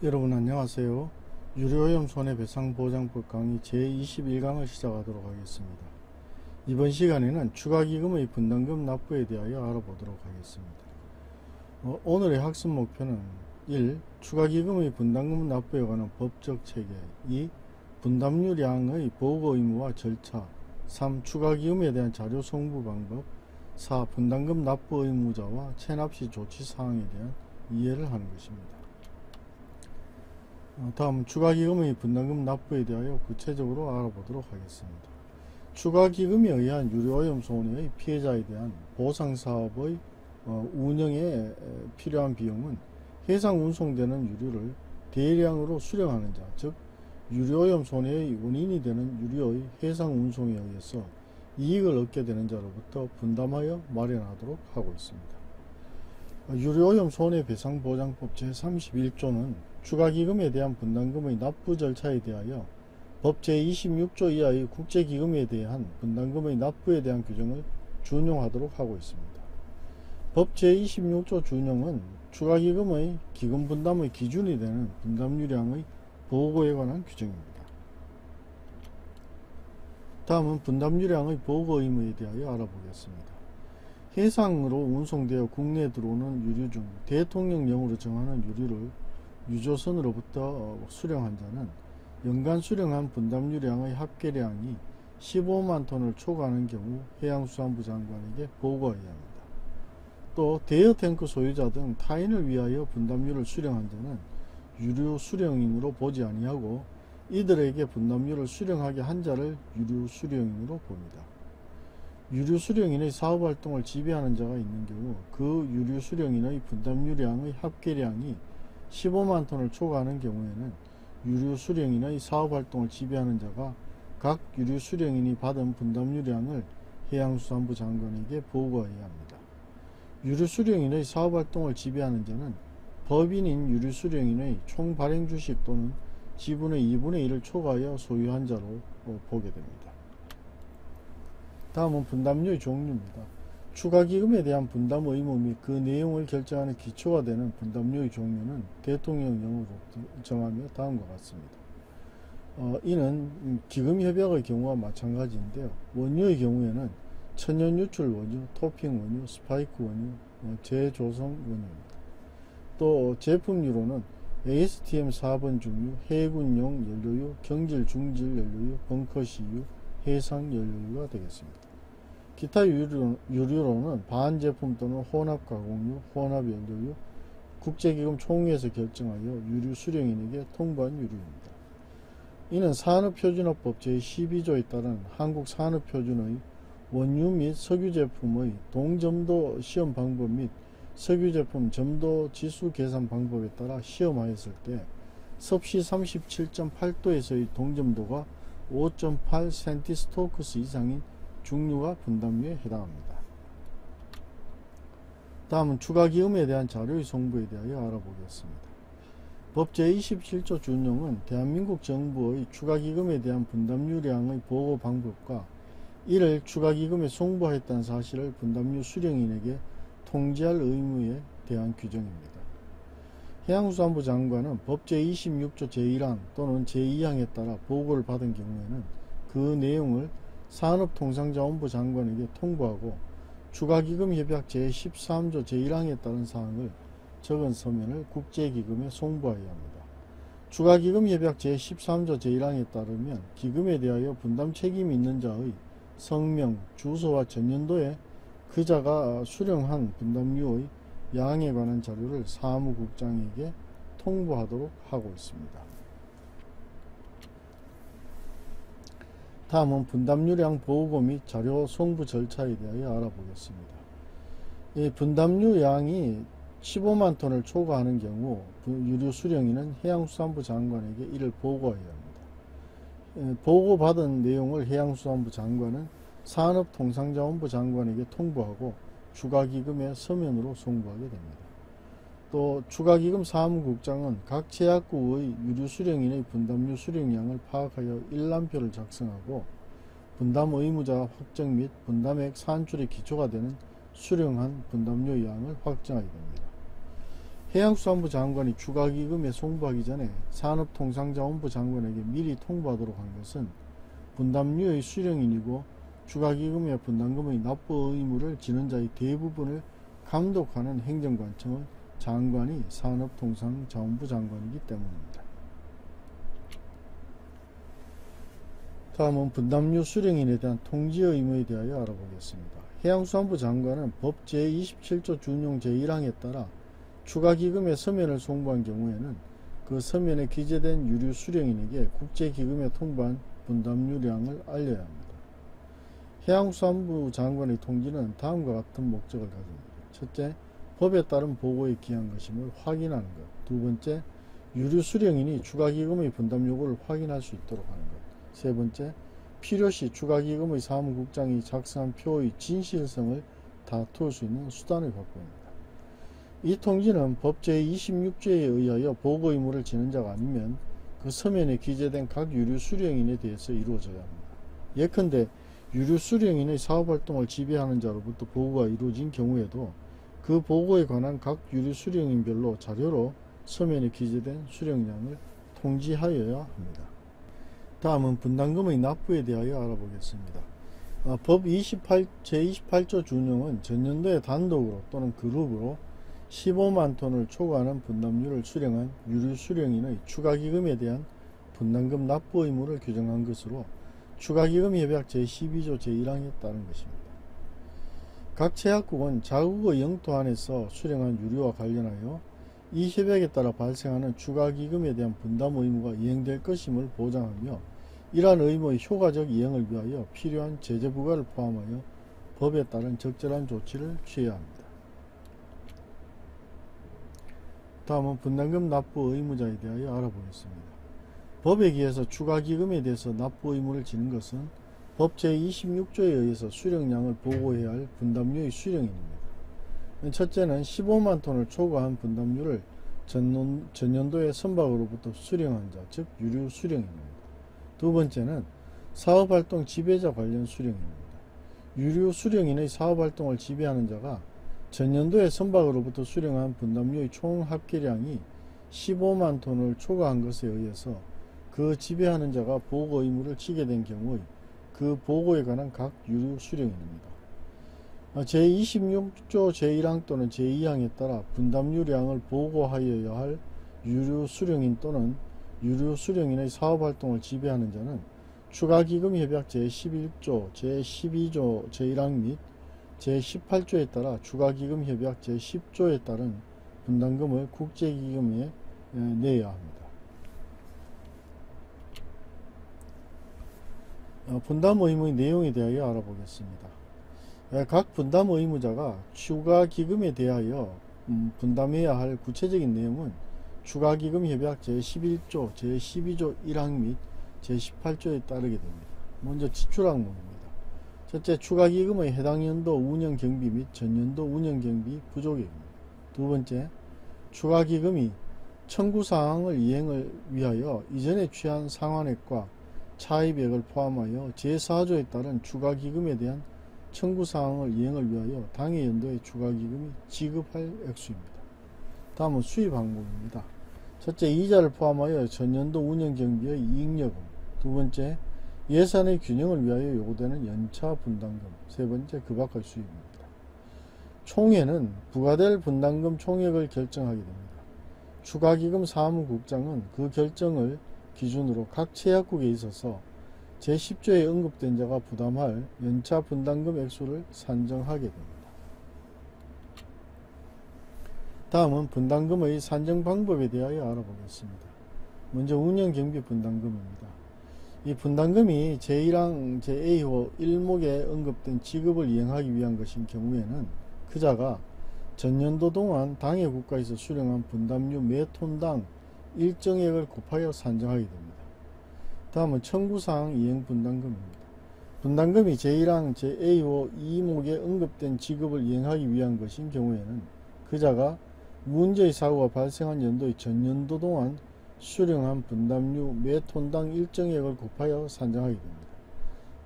여러분 안녕하세요. 유료오염 손해배상보장법 강의 제21강을 시작하도록 하겠습니다. 이번 시간에는 추가기금의 분담금 납부에 대하여 알아보도록 하겠습니다. 오늘의 학습 목표는 1. 추가기금의 분담금 납부에 관한 법적 체계. 2. 분담유량의 보고 의무와 절차. 3. 추가기금에 대한 자료 송부 방법. 4. 분담금 납부 의무자와 체납시 조치사항에 대한 이해를 하는 것입니다. 다음 추가기금의 분담금 납부에 대하여 구체적으로 알아보도록 하겠습니다. 추가기금에 의한 유료오염 손해의 피해자에 대한 보상사업의 운영에 필요한 비용은 해상 운송되는 유류를 대량으로 수령하는 자, 즉 유료오염 손해의 원인이 되는 유류의 해상 운송에 의해서 이익을 얻게 되는 자로부터 분담하여 마련하도록 하고 있습니다. 유료오염 손해배상보장법 제31조는 추가기금에 대한 분담금의 납부 절차에 대하여 법 제26조 이하의 국제기금에 대한 분담금의 납부에 대한 규정을 준용하도록 하고 있습니다. 법 제26조 준용은 추가기금의 기금분담의 기준이 되는 분담유량의 보고에 관한 규정입니다. 다음은 분담유량의 보고 의무에 대하여 알아보겠습니다. 해상으로 운송되어 국내에 들어오는 유류 중 대통령령으로 정하는 유류를 유조선으로부터 수령한 자는 연간 수령한 분담유량의 합계량이 15만 톤을 초과하는 경우 해양수산부 장관에게 보고하여야 합니다. 또 대여 탱크 소유자 등 타인을 위하여 분담유를 수령한 자는 유류 수령인으로 보지 아니하고 이들에게 분담유를 수령하게 한 자를 유류 수령인으로 봅니다. 유류 수령인의 사업활동을 지배하는 자가 있는 경우 그 유류 수령인의 분담유량의 합계량이 15만 톤을 초과하는 경우에는 유류 수령인의 사업활동을 지배하는 자가 각 유류 수령인이 받은 분담유량을 해양수산부 장관에게 보고해야 합니다. 유류 수령인의 사업활동을 지배하는 자는 법인인 유류 수령인의 총 발행 주식 또는 지분의 2분의 1을 초과하여 소유한 자로 보게 됩니다. 다음은 분담료의 종류입니다. 추가기금에 대한 분담 의무 및 그 내용을 결정하는 기초가 되는 분담료의 종류는 대통령령으로 정하며 다음과 같습니다. 이는 기금협약의 경우와 마찬가지인데요. 원유의 경우에는 천연유출 원유, 토핑 원유, 스파이크 원유, 재조성 원유입니다. 또 제품유로는 ASTM 4번 중유, 해군용 연료유, 경질 중질 연료유, 벙커시유, 해상 연료유가 되겠습니다. 기타 유류로는 반제품 또는 혼합 가공유, 혼합 연료유, 국제기금 총회에서 결정하여 유류 수령인에게 통보한 유류입니다. 이는 산업표준화법 제12조에 따른 한국산업표준의 원유 및 석유제품의 동점도 시험 방법 및 석유제품 점도 지수 계산 방법에 따라 시험하였을 때 섭씨 37.8도에서의 동점도가 5.8 센티스토크스 이상인 중류가 분담료에 해당합니다. 다음은 추가기금에 대한 자료의 송부에 대하여 알아보겠습니다. 법 제27조 준용은 대한민국 정부의 추가기금에 대한 분담유량의 보고 방법과 이를 추가기금에 송부하였다는 사실을 분담유 수령인에게 통지할 의무에 대한 규정입니다. 해양수산부 장관은 법 제26조 제1항 또는 제2항에 따라 보고를 받은 경우에는 그 내용을 산업통상자원부 장관에게 통보하고 추가기금협약 제13조 제1항에 따른 사항을 적은 서면을 국제기금에 송부하여야 합니다. 추가기금협약 제13조 제1항에 따르면 기금에 대하여 분담 책임이 있는 자의 성명, 주소와 전년도에 그 자가 수령한 분담유의 양에 관한 자료를 사무국장에게 통보하도록 하고 있습니다. 다음은 분담유량 보고 및 자료 송부 절차에 대하여 알아보겠습니다. 이 분담유량이 15만 톤을 초과하는 경우 유류 수령인은 해양수산부 장관에게 이를 보고해야 합니다. 보고받은 내용을 해양수산부 장관은 산업통상자원부 장관에게 통보하고 추가기금에 서면으로 송부하게 됩니다. 또 추가기금 사무국장은 각 제약국의 유류 수령인의 분담유 수령량을 파악하여 일람표를 작성하고 분담 의무자 확정 및 분담액 산출의 기초가 되는 수령한 분담유 양을 확정하게 됩니다. 해양수산부 장관이 추가기금에 송부하기 전에 산업통상자원부 장관에게 미리 통보하도록 한 것은 분담료의 수령인이고 추가기금의 분담금의 납부 의무를 지는 자의 대부분을 감독하는 행정관청의 장관이 산업통상자원부 장관이기 때문입니다. 다음은 분담료 수령인에 대한 통지 의무에 대하여 알아보겠습니다. 해양수산부 장관은 법 제27조 준용 제1항에 따라 추가기금의 서면을 송부한 경우에는 그 서면에 기재된 유류 수령인에게 국제기금에 통보한 분담료량을 알려야 합니다. 해양수산부 장관의 통지는 다음과 같은 목적을 가집니다. 첫째, 법에 따른 보고에 기한 것임을 확인하는 것. 두 번째, 유류 수령인이 추가기금의 분담 요구를 확인할 수 있도록 하는 것. 세 번째, 필요시 추가기금의 사무국장이 작성한 표의 진실성을 다툴 수 있는 수단을 확보합니다. 이 통지는 법 제26조에 의하여 보고 의무를 지는 자가 아니면 그 서면에 기재된 각 유류 수령인에 대해서 이루어져야 합니다. 예컨대 유류 수령인의 사업활동을 지배하는 자로부터 보고가 이루어진 경우에도 그 보고에 관한 각 유류 수령인별로 자료로 서면에 기재된 수령량을 통지하여야 합니다. 다음은 분담금의 납부에 대하여 알아보겠습니다. 법 제28조 준용은 전년도에 단독으로 또는 그룹으로 15만 톤을 초과하는 분담료를 수령한 유류 수령인의 추가기금에 대한 분담금 납부 의무를 규정한 것으로 추가기금 협약 제12조 제1항에 따른 것입니다. 각 제약국은 자국의 영토 안에서 수령한 유류와 관련하여 이 협약에 따라 발생하는 추가기금에 대한 분담 의무가 이행될 것임을 보장하며 이러한 의무의 효과적 이행을 위하여 필요한 제재 부과를 포함하여 법에 따른 적절한 조치를 취해야 합니다. 다음은 분담금 납부 의무자에 대하여 알아보겠습니다. 법에 의해서 추가기금에 대해서 납부 의무를 지는 것은 법 제26조에 의해서 수령량을 보고해야 할 분담료의 수령인입니다. 첫째는 15만 톤을 초과한 분담료를 전년도에 선박으로부터 수령한 자, 즉 유류 수령인입니다. 두 번째는 사업활동 지배자 관련 수령인입니다. 유류 수령인의 사업활동을 지배하는 자가 전년도에 선박으로부터 수령한 분담료의 총 합계량이 15만 톤을 초과한 것에 의해서 그 지배하는 자가 보고 의무를 지게 된 경우의 그 보고에 관한 각 유류 수령인입니다. 제26조 제1항 또는 제2항에 따라 분담료량을 보고하여야 할 유류 수령인 또는 유류 수령인의 사업활동을 지배하는 자는 추가기금협약 제11조 제12조 제1항 및 제18조에 따라 추가기금협약 제10조에 따른 분담금을 국제기금에 내야 합니다. 분담 의무의 내용에 대하여 알아보겠습니다. 각 분담 의무자가 추가기금에 대하여 분담해야 할 구체적인 내용은 추가기금협약 제11조 제12조 1항 및 제18조에 따르게 됩니다. 먼저 지출항목입니다. 첫째, 추가기금의 해당 연도 운영경비 및 전년도 운영경비 부족액입니다. 두 번째, 추가기금이 청구사항을 이행을 위하여 이전에 취한 상환액과 차입액을 포함하여 제4조에 따른 추가기금에 대한 청구사항을 이행을 위하여 당해 연도에 추가기금이 지급할 액수입니다. 다음은 수입항목입니다. 첫째, 이자를 포함하여 전년도 운영경비의 이익여금. 두 번째, 예산의 균형을 위하여 요구되는 연차 분담금. 세 번째, 그 밖의 수입입니다. 총회는 부과될 분담금 총액을 결정하게 됩니다. 추가기금 사무국장은 그 결정을 기준으로 각 제약국에 있어서 제10조에 언급된 자가 부담할 연차 분담금 액수를 산정하게 됩니다. 다음은 분담금의 산정 방법에 대하여 알아보겠습니다. 먼저 운영경비 분담금입니다. 이 분담금이 제1항 제1호 1목에 언급된 지급을 이행하기 위한 것인 경우에는 그 자가 전년도 동안 당해 국가에서 수령한 분담료 매 톤당 일정액을 곱하여 산정하게 됩니다. 다음은 청구사항 이행 분담금입니다. 분담금이 제1항 제1호 2목에 언급된 지급을 이행하기 위한 것인 경우에는 그 자가 문제의 사고가 발생한 연도의 전년도 동안 수령한 분담료 매 톤당 일정액을 곱하여 산정하게 됩니다.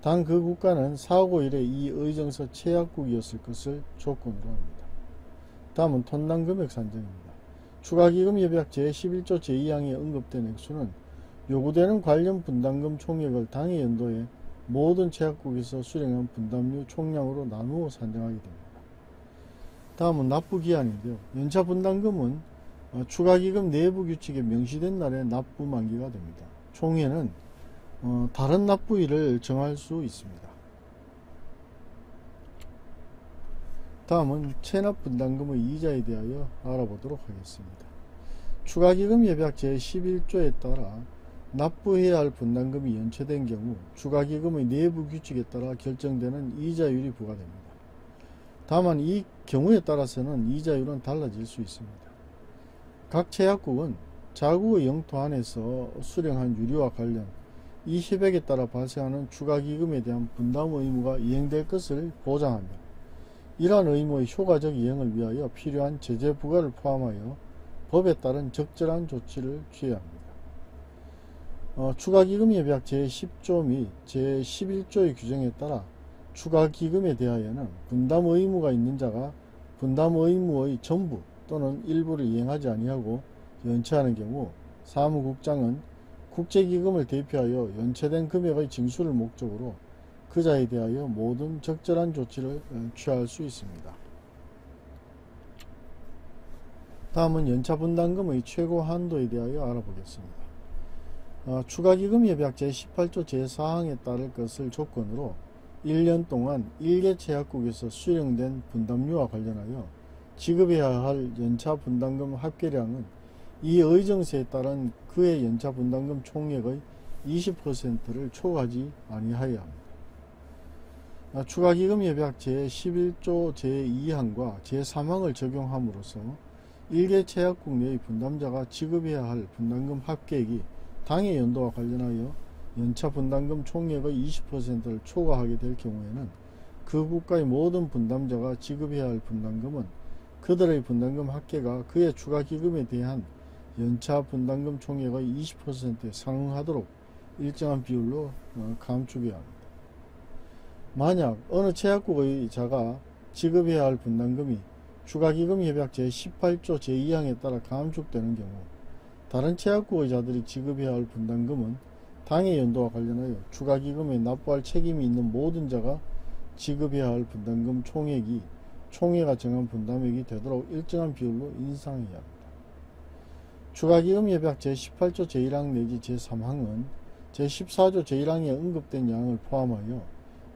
단 그 국가는 사고 이래 이 의정서 채약국이었을 것을 조건으로 합니다. 다음은 톤당 금액 산정입니다. 추가기금협약 제11조 제2항에 언급된 액수는 요구되는 관련 분담금 총액을 당해 연도에 모든 제약국에서 수령한 분담료 총량으로 나누어 산정하게 됩니다. 다음은 납부기한인데요. 연차 분담금은 추가기금 내부 규칙에 명시된 날에 납부 만기가 됩니다. 총회는 다른 납부일을 정할 수 있습니다. 다음은 체납 분담금의 이자에 대하여 알아보도록 하겠습니다. 추가기금협약 제11조에 따라 납부해야 할 분담금이 연체된 경우 추가기금의 내부 규칙에 따라 결정되는 이자율이 부과됩니다. 다만 이 경우에 따라서는 이자율은 달라질 수 있습니다. 각 제약국은 자국의 영토 안에서 수령한 유류와 관련 이 협약에 따라 발생하는 추가기금에 대한 분담 의무가 이행될 것을 보장하며 이러한 의무의 효과적 이행을 위하여 필요한 제재 부과를 포함하여 법에 따른 적절한 조치를 취해야 합니다. 추가기금협약 제10조 및 제11조의 규정에 따라 추가기금에 대하여는 분담 의무가 있는 자가 분담 의무의 전부 또는 일부를 이행하지 아니하고 연체하는 경우 사무국장은 국제기금을 대표하여 연체된 금액의 징수를 목적으로 그자에 대하여 모든 적절한 조치를 취할 수 있습니다. 다음은 연차분담금의 최고 한도에 대하여 알아보겠습니다. 추가기금협약 제18조 제4항에 따를 것을 조건으로 1년 동안 1개 제약국에서 수령된 분담료와 관련하여 지급해야 할 연차분담금 합계량은 이 의정서에 따른 그의 연차분담금 총액의 20%를 초과하지 아니하여야 합니다. 추가기금협약 제11조 제2항과 제3항을 적용함으로써 1개 제약국 내의 분담자가 지급해야 할 분담금 합계액이 당해 연도와 관련하여 연차 분담금 총액의 20%를 초과하게 될 경우에는 그 국가의 모든 분담자가 지급해야 할 분담금은 그들의 분담금 합계가 그의 추가기금에 대한 연차 분담금 총액의 20%에 상응하도록 일정한 비율로 감축해야 합니다. 만약 어느 제약국의 자가 지급해야 할 분담금이 추가기금협약 제18조 제2항에 따라 감축되는 경우 다른 제약국의 자들이 지급해야 할 분담금은 당해 연도와 관련하여 추가기금에 납부할 책임이 있는 모든 자가 지급해야 할 분담금 총액이 총회가 정한 분담액이 되도록 일정한 비율로 인상해야 합니다. 추가기금협약 제18조 제1항 내지 제3항은 제14조 제1항에 언급된 양을 포함하여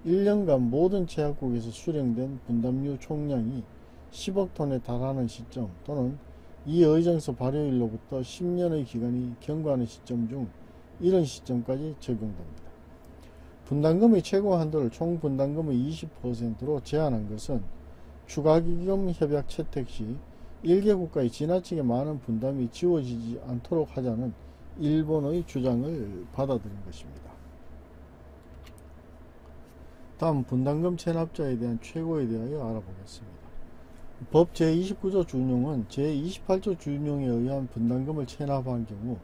1년간 모든 제약국에서 수령된 분담료 총량이 10억 톤에 달하는 시점 또는 이 의정서 발효일로부터 10년의 기간이 경과하는 시점 중 이런 시점까지 적용됩니다. 분담금의 최고 한도를 총 분담금의 20%로 제한한 것은 추가기금 협약 채택 시 1개 국가에 지나치게 많은 분담이 지워지지 않도록 하자는 일본의 주장을 받아들인 것입니다. 다음 분담금 체납자에 대한 최고에 대하여 알아보겠습니다. 법 제29조 준용은 제28조 준용에 의한 분담금을 체납한 경우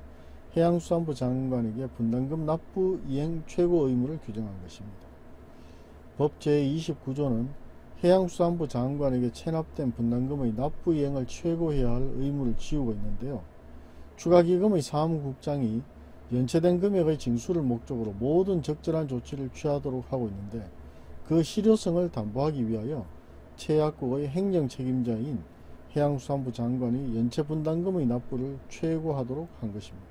해양수산부 장관에게 분담금 납부 이행 최고 의무를 규정한 것입니다. 법 제29조는 해양수산부 장관에게 체납된 분담금의 납부 이행을 최고해야 할 의무를 지우고 있는데요. 추가기금의 사무국장이 연체된 금액의 징수를 목적으로 모든 적절한 조치를 취하도록 하고 있는데 그 실효성을 담보하기 위하여 제약국의 행정책임자인 해양수산부 장관이 연체 분담금의 납부를 최고하도록 한 것입니다.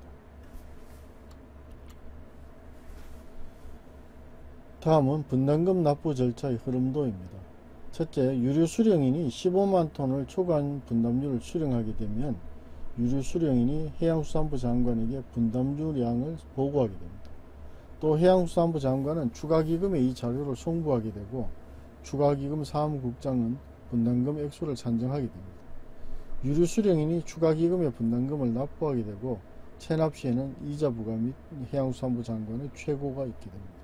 다음은 분담금 납부 절차의 흐름도입니다. 첫째, 유류 수령인이 15만 톤을 초과한 분담료를 수령하게 되면 유류 수령인이 해양수산부 장관에게 분담료량을 보고하게 됩니다. 또 해양수산부 장관은 추가기금에 이 자료를 송부하게 되고 추가기금 사무국장은 분담금 액수를 산정하게 됩니다. 유류 수령인이 추가기금의 분담금을 납부하게 되고 체납 시에는 이자 부과 및 해양수산부 장관의 최고가 있게 됩니다.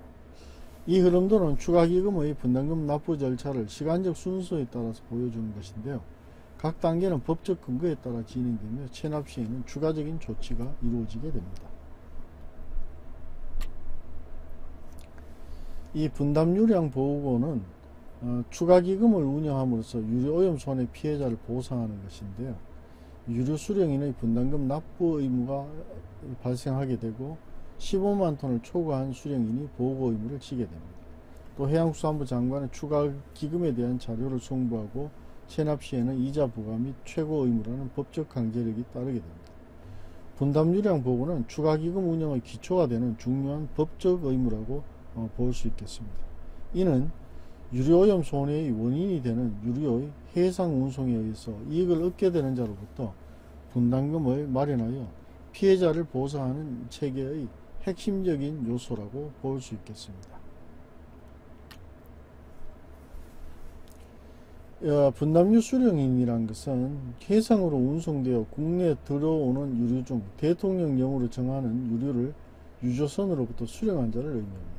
이 흐름도는 추가기금의 분담금 납부 절차를 시간적 순서에 따라서 보여주는 것인데요. 각 단계는 법적 근거에 따라 진행되며 체납 시에는 추가적인 조치가 이루어지게 됩니다. 이 분담유량 보호구는 추가기금을 운영함으로써 유류오염 손해 피해자를 보상하는 것인데요. 유류 수령인의 분담금 납부 의무가 발생하게 되고 15만 톤을 초과한 수령인이 보고 의무를 지게 됩니다. 또 해양수산부 장관은 추가 기금에 대한 자료를 송부하고 체납 시에는 이자 부과 및 최고 의무라는 법적 강제력이 따르게 됩니다. 분담유량 보고는 추가 기금 운영의 기초가 되는 중요한 법적 의무라고 볼 수 있겠습니다. 이는 유류오염 손해의 원인이 되는 유류의 해상 운송에 의해서 이익을 얻게 되는 자로부터 분담금을 마련하여 피해자를 보상하는 체계의 핵심적인 요소라고 볼 수 있겠습니다. 분담유 수령인이란 것은 해상으로 운송되어 국내에 들어오는 유류 중 대통령령으로 정하는 유류를 유조선으로부터 수령한 자를 의미합니다.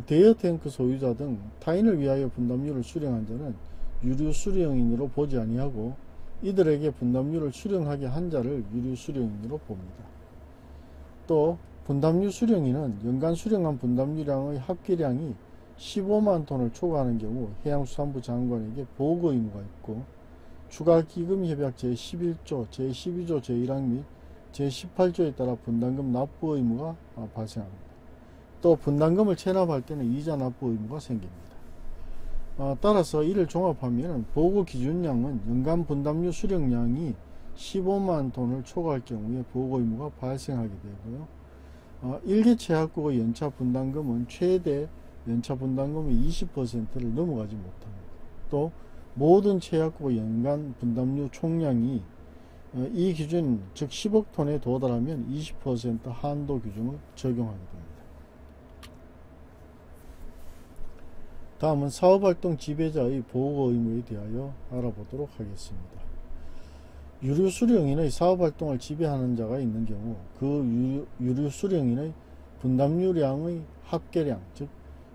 대여 탱크 소유자 등 타인을 위하여 분담유를 수령한 자는 유류 수령인으로 보지 아니하고 이들에게 분담유를 수령하게 한 자를 유류 수령인으로 봅니다. 또 분담유 수령인은 연간 수령한 분담유량의 합계량이 15만 톤을 초과하는 경우 해양수산부 장관에게 보고 의무가 있고 추가기금협약 제11조, 제12조 제1항 및 제18조에 따라 분담금 납부 의무가 발생합니다. 또 분담금을 체납할 때는 이자 납부 의무가 생깁니다. 따라서 이를 종합하면 보고 기준량은 연간 분담유 수령량이 15만 톤을 초과할 경우에 보고 의무가 발생하게 되고요. 일개 체약국의 연차 분담금은 최대 연차 분담금의 20%를 넘어가지 못합니다. 또 모든 체약국의 연간 분담유 총량이 이 기준 즉 10억 톤에 도달하면 20% 한도 규정을 적용하게 됩니다. 다음은 사업활동 지배자의 보고 의무에 대하여 알아보도록 하겠습니다. 유류 수령인의 사업활동을 지배하는 자가 있는 경우 그 유류 수령인의 분담유량의 합계량, 즉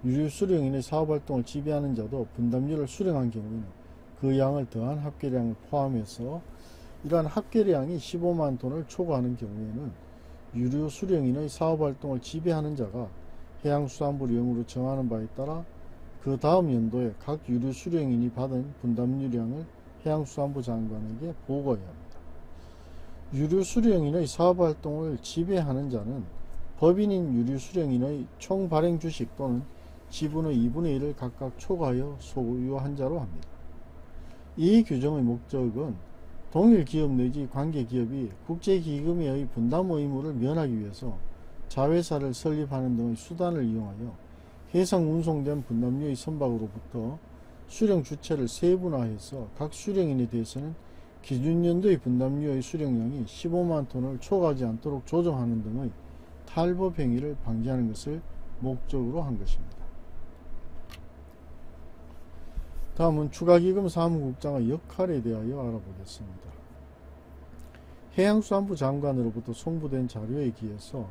유류 수령인의 사업활동을 지배하는 자도 분담유를 수령한 경우에는 그 양을 더한 합계량을 포함해서 이러한 합계량이 15만 톤을 초과하는 경우에는 유류 수령인의 사업활동을 지배하는 자가 해양수산부 령으로 정하는 바에 따라 그 다음 연도에 각 유류 수령인이 받은 분담유량을 해양수산부 장관에게 보고해야 합니다. 유류 수령인의 사업활동을 지배하는 자는 법인인 유류 수령인의 총 발행 주식 또는 지분의 2분의 1을 각각 초과하여 소유한 자로 합니다. 이 규정의 목적은 동일 기업 내지 관계 기업이 국제기금에 의해 분담 의무를 면하기 위해서 자회사를 설립하는 등의 수단을 이용하여 해상 운송된 분담유의 선박으로부터 수령 주체를 세분화해서 각 수령인에 대해서는 기준연도의 분담유의 수령량이 15만 톤을 초과하지 않도록 조정하는 등의 탈법 행위를 방지하는 것을 목적으로 한 것입니다. 다음은 추가기금 사무국장의 역할에 대하여 알아보겠습니다. 해양수산부 장관으로부터 송부된 자료에 기해서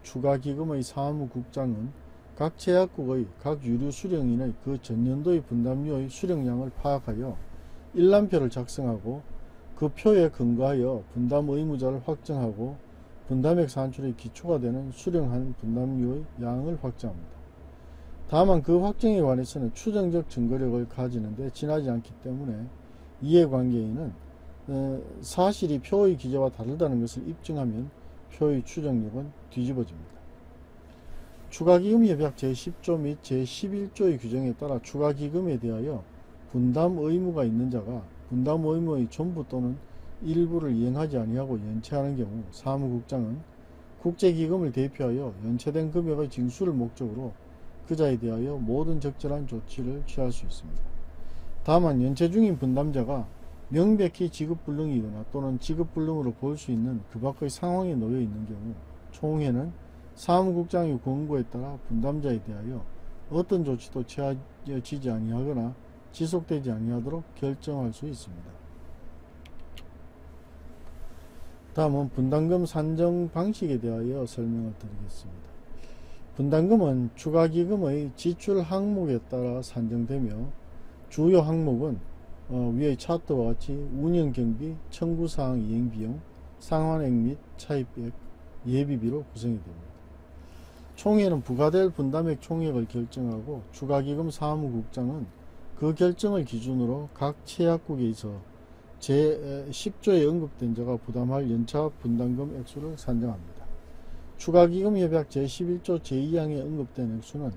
추가기금의 사무국장은 각 제약국의 각 유류 수령인의 그 전년도의 분담유의 수령량을 파악하여 일람표를 작성하고 그 표에 근거하여 분담 의무자를 확정하고 분담액 산출의 기초가 되는 수령한 분담유의 양을 확정합니다. 다만 그 확정에 관해서는 추정적 증거력을 가지는데 지나지 않기 때문에 이해관계인은 사실이 표의 기재와 다르다는 것을 입증하면 표의 추정력은 뒤집어집니다. 추가기금협약 제10조 및 제11조의 규정에 따라 추가기금에 대하여 분담 의무가 있는 자가 분담 의무의 전부 또는 일부를 이행하지 아니하고 연체하는 경우 사무국장은 국제기금을 대표하여 연체된 금액의 징수를 목적으로 그자에 대하여 모든 적절한 조치를 취할 수 있습니다. 다만 연체 중인 분담자가 명백히 지급불능이거나 또는 지급불능으로 볼 수 있는 그 밖의 상황에 놓여 있는 경우 총회는 사무국장의 권고에 따라 분담자에 대하여 어떤 조치도 취하지지 아니하거나 지속되지 아니하도록 결정할 수 있습니다. 다음은 분담금 산정 방식에 대하여 설명을 드리겠습니다. 분담금은 추가기금의 지출 항목에 따라 산정되며 주요 항목은 위의 차트와 같이 운영경비, 청구사항 이행비용, 상환액 및 차입액, 예비비로 구성이 됩니다. 총회는 부과될 분담액 총액을 결정하고 추가기금 사무국장은 그 결정을 기준으로 각 체약국에 있어 제10조에 언급된 자가 부담할 연차 분담금 액수를 산정합니다. 추가기금협약 제11조 제2항에 언급된 액수는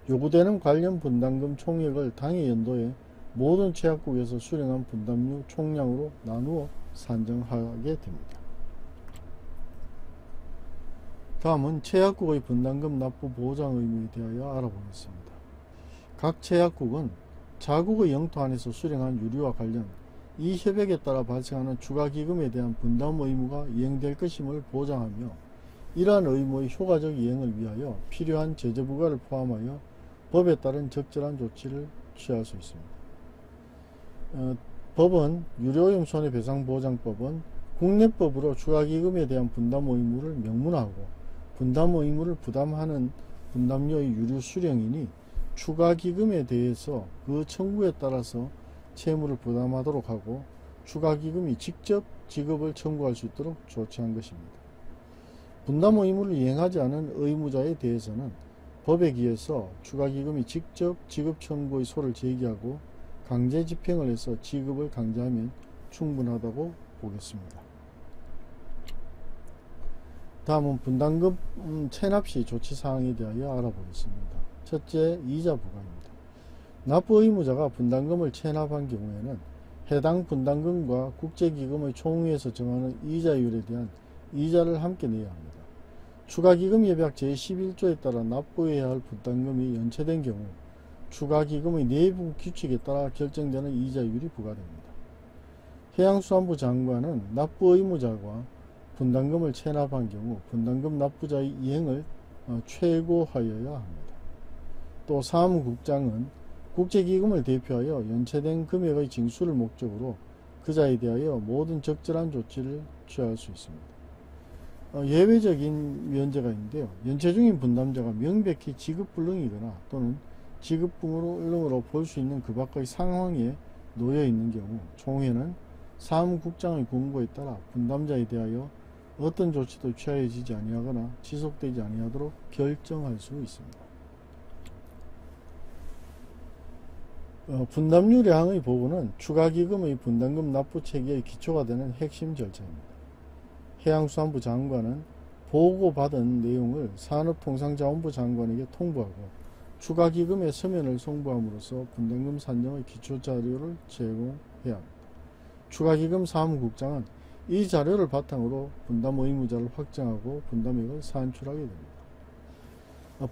요구되는 관련 분담금 총액을 당해 연도에 모든 채약국에서 수령한 분담료 총량으로 나누어 산정하게 됩니다. 다음은 채약국의 분담금 납부 보장 의무에 대하여 알아보겠습니다. 각 채약국은 자국의 영토 안에서 수령한 유류와 관련 이 협약에 따라 발생하는 추가기금에 대한 분담 의무가 이행될 것임을 보장하며 이러한 의무의 효과적 이행을 위하여 필요한 제재부과를 포함하여 법에 따른 적절한 조치를 취할 수 있습니다. 법은 유료오염 손해배상보장법은 국내법으로 추가기금에 대한 분담 의무를 명문화하고 분담 의무를 부담하는 분담료의 유류 수령인이 추가기금에 대해서 그 청구에 따라서 채무를 부담하도록 하고 추가기금이 직접 지급을 청구할 수 있도록 조치한 것입니다. 분담 의무를 이행하지 않은 의무자에 대해서는 법에 기해서 추가기금이 직접 지급 청구의 소를 제기하고 강제 집행을 해서 지급을 강제하면 충분하다고 보겠습니다. 다음은 분담금 체납시 조치사항에 대하여 알아보겠습니다. 첫째, 이자 부과입니다. 납부 의무자가 분담금을 체납한 경우에는 해당 분담금과 국제기금의 총회에서 정하는 이자율에 대한 이자를 함께 내야 합니다. 추가기금협약 제11조에 따라 납부해야 할 분담금이 연체된 경우 추가기금의 내부 규칙에 따라 결정되는 이자율이 부과됩니다. 해양수산부 장관은 납부 의무자가 분담금을 체납한 경우 분담금 납부자의 이행을 최고하여야 합니다. 또 사무국장은 국제기금을 대표하여 연체된 금액의 징수를 목적으로 그자에 대하여 모든 적절한 조치를 취할 수 있습니다. 예외적인 면제가 있는데요. 연체 중인 분담자가 명백히 지급불능이거나 또는 지급불능으로 볼 수 있는 그 밖의 상황에 놓여 있는 경우 총회는 사무국장의 권고에 따라 분담자에 대하여 어떤 조치도 취하여지지 아니하거나 지속되지 아니하도록 결정할 수 있습니다. 분담유량의 보고는 추가기금의 분담금 납부 체계의 기초가 되는 핵심 절차입니다. 해양수산부 장관은 보고받은 내용을 산업통상자원부 장관에게 통보하고 추가기금의 서면을 송부함으로써 분담금 산정의 기초자료를 제공해야 합니다. 추가기금 사무국장은 이 자료를 바탕으로 분담 의무자를 확정하고 분담액을 산출하게 됩니다.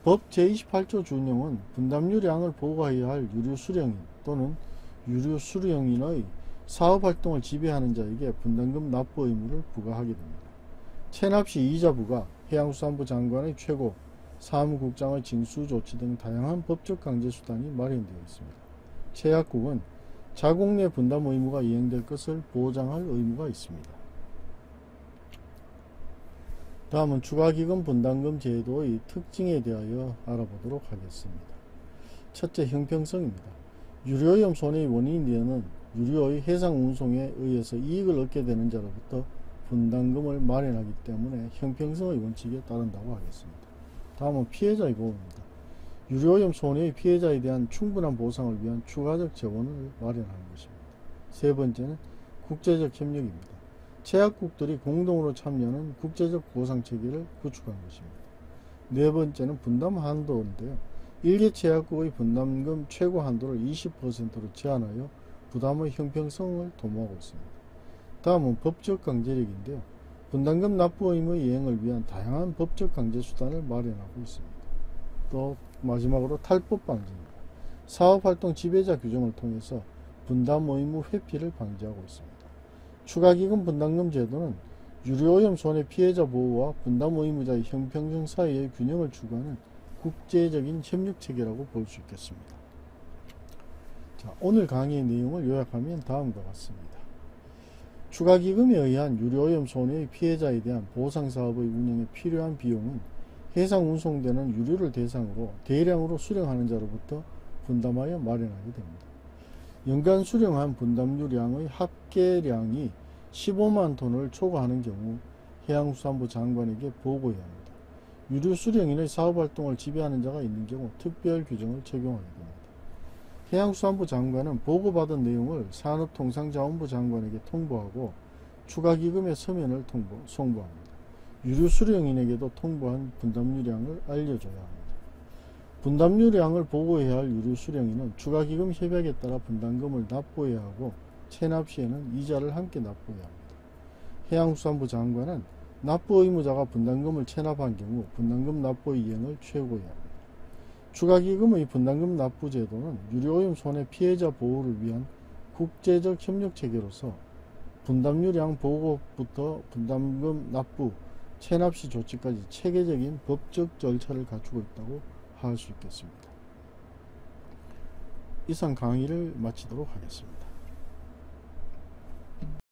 법 제28조 준용은 분담유량을 보고해야 할 유류수령인 또는 유류수령인의 사업활동을 지배하는 자에게 분담금 납부 의무를 부과하게 됩니다. 체납시 이자부가 해양수산부 장관의 최고, 사무국장의 징수조치 등 다양한 법적 강제수단이 마련되어 있습니다. 채약국은 자국 내 분담 의무가 이행될 것을 보장할 의무가 있습니다. 다음은 추가기금 분담금 제도의 특징에 대하여 알아보도록 하겠습니다. 첫째, 형평성입니다. 유료오염 손해의 원인이 되는 유료의 해상 운송에 의해서 이익을 얻게 되는 자로부터 분담금을 마련하기 때문에 형평성의 원칙에 따른다고 하겠습니다. 다음은 피해자의 보호입니다. 유료오염 손해의 피해자에 대한 충분한 보상을 위한 추가적 재원을 마련하는 것입니다. 세 번째는 국제적 협력입니다. 채약국들이 공동으로 참여하는 국제적 보상체계를 구축한 것입니다. 네 번째는 분담 한도인데요. 일개 채약국의 분담금 최고 한도를 20%로 제한하여 부담의 형평성을 도모하고 있습니다. 다음은 법적 강제력인데요. 분담금 납부 의무 이행을 위한 다양한 법적 강제 수단을 마련하고 있습니다. 또 마지막으로 탈법 방지입니다. 사업활동 지배자 규정을 통해서 분담 의무 회피를 방지하고 있습니다. 추가기금 분담금 제도는 유료오염 손해 피해자 보호와 분담 의무자의 형평성 사이의 균형을 추구하는 국제적인 협력체계라고 볼 수 있겠습니다. 자, 오늘 강의의 내용을 요약하면 다음과 같습니다. 추가기금에 의한 유료오염 손해의 피해자에 대한 보상사업의 운영에 필요한 비용은 해상 운송되는 유류를 대상으로 대량으로 수령하는 자로부터 분담하여 마련하게 됩니다. 연간 수령한 분담유량의 합계량이 15만 톤을 초과하는 경우 해양수산부 장관에게 보고해야 합니다. 유류 수령인의 사업활동을 지배하는 자가 있는 경우 특별 규정을 적용하게 됩니다. 해양수산부 장관은 보고받은 내용을 산업통상자원부 장관에게 통보하고 추가기금의 서면을 송부합니다. 유류수령인에게도 통보한 분담유량을 알려줘야 합니다. 분담유량을 보고해야 할 유류수령인은 추가기금 협약에 따라 분담금을 납부해야 하고 체납 시에는 이자를 함께 납부해야 합니다. 해양수산부 장관은 납부 의무자가 분담금을 체납한 경우 분담금 납부 이행을 최고해야 합니다. 추가기금의 분담금 납부 제도는 유류오염 손해 피해자 보호를 위한 국제적 협력 체계로서 분담유량 보고부터 분담금 납부, 체납 시 조치까지 체계적인 법적 절차를 갖추고 있다고 할 수 있겠습니다. 이상 강의를 마치도록 하겠습니다.